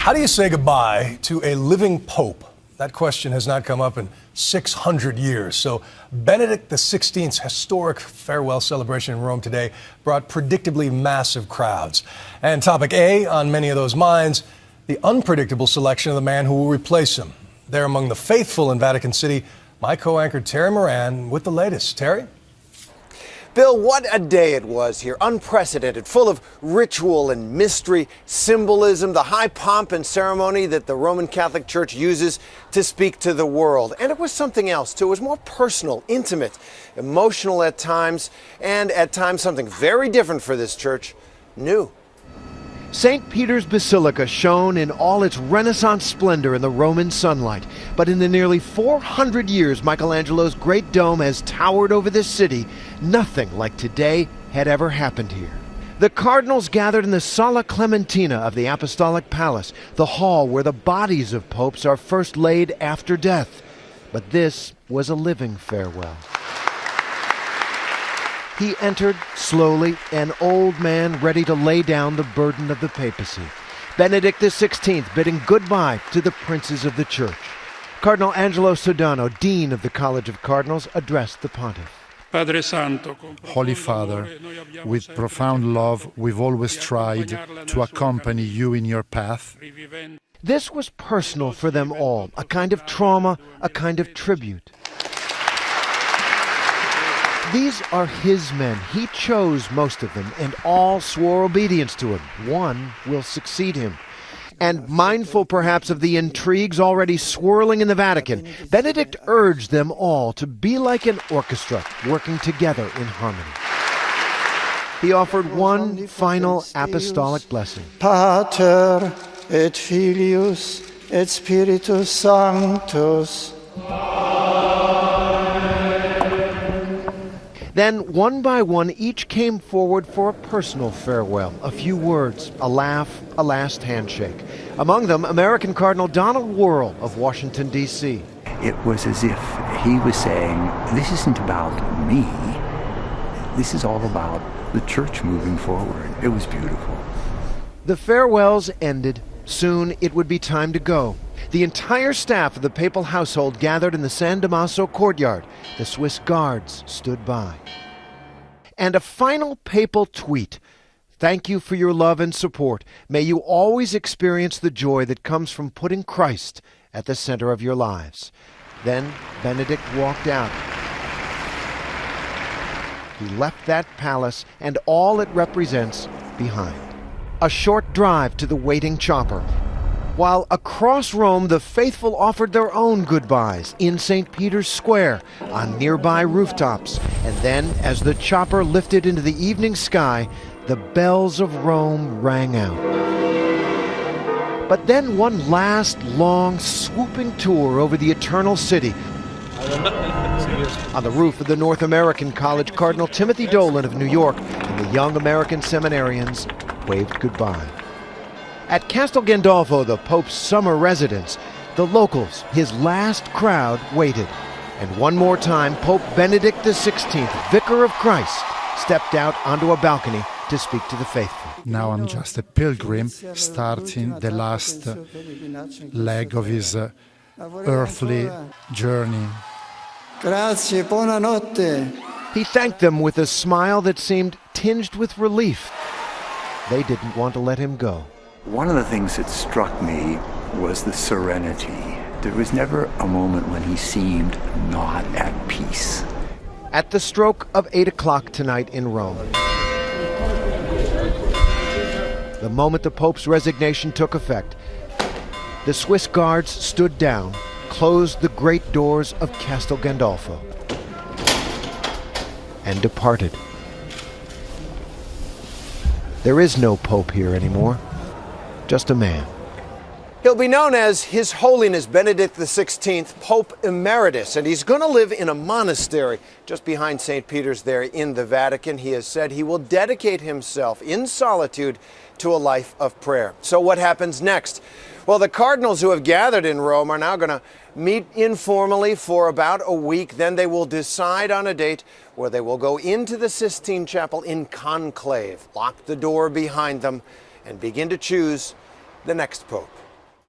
How do you say goodbye to a living pope? That question has not come up in 600 years. So Benedict XVI's historic farewell celebration in Rome today brought predictably massive crowds. And topic A on many of those minds, the unpredictable selection of the man who will replace him. There among the faithful in Vatican City, my co-anchor Terry Moran with the latest. Terry? Bill, what a day it was here. Unprecedented, full of ritual and mystery, symbolism, the high pomp and ceremony that the Roman Catholic Church uses to speak to the world. And it was something else, too. It was more personal, intimate, emotional at times, and at times something very different for this church, new. St. Peter's Basilica shone in all its Renaissance splendor in the Roman sunlight. But in the nearly 400 years Michelangelo's great dome has towered over this city, nothing like today had ever happened here. The cardinals gathered in the Sala Clementina of the Apostolic Palace, the hall where the bodies of popes are first laid after death. But this was a living farewell. He entered slowly, an old man ready to lay down the burden of the papacy. Benedict XVI bidding goodbye to the princes of the church. Cardinal Angelo Sodano, Dean of the College of Cardinals, addressed the pontiff. Holy Father, with profound love, we've always tried to accompany you in your path. This was personal for them all, a kind of trauma, a kind of tribute. These are his men. He chose most of them, and all swore obedience to him. One will succeed him. And mindful perhaps of the intrigues already swirling in the Vatican, Benedict urged them all to be like an orchestra, working together in harmony. He offered one final apostolic blessing. Pater et Filius et Spiritus Sanctus. Then, one by one, each came forward for a personal farewell, a few words, a laugh, a last handshake. Among them, American Cardinal Donald Wuerl of Washington, D.C. It was as if he was saying, this isn't about me. This is all about the church moving forward. It was beautiful. The farewells ended. Soon it would be time to go. The entire staff of the papal household gathered in the San Damaso courtyard. The Swiss guards stood by. And a final papal tweet. Thank you for your love and support. May you always experience the joy that comes from putting Christ at the center of your lives. Then Benedict walked out. He left that palace and all it represents behind. A short drive to the waiting chopper. While across Rome, the faithful offered their own goodbyes in St. Peter's Square, on nearby rooftops. And then, as the chopper lifted into the evening sky, the bells of Rome rang out. But then one last long, swooping tour over the eternal city. On the roof of the North American College, Cardinal Timothy Dolan of New York and the young American seminarians waved goodbye. At Castel Gandolfo, the Pope's summer residence, the locals, his last crowd, waited. And one more time, Pope Benedict XVI, Vicar of Christ, stepped out onto a balcony to speak to the faithful. Now I'm just a pilgrim starting the last leg of his earthly journey. Grazie, buonanotte. He thanked them with a smile that seemed tinged with relief. They didn't want to let him go. One of the things that struck me was the serenity. There was never a moment when he seemed not at peace. At the stroke of 8 o'clock tonight in Rome, the moment the Pope's resignation took effect, the Swiss guards stood down, closed the great doors of Castel Gandolfo, and departed. There is no Pope here anymore. Just a man. He'll be known as His Holiness Benedict XVI, Pope Emeritus, and he's going to live in a monastery just behind St. Peter's there in the Vatican. He has said he will dedicate himself in solitude to a life of prayer. So what happens next? Well, the cardinals who have gathered in Rome are now going to meet informally for about a week. Then they will decide on a date where they will go into the Sistine Chapel in conclave, lock the door behind them, and begin to choose the next pope.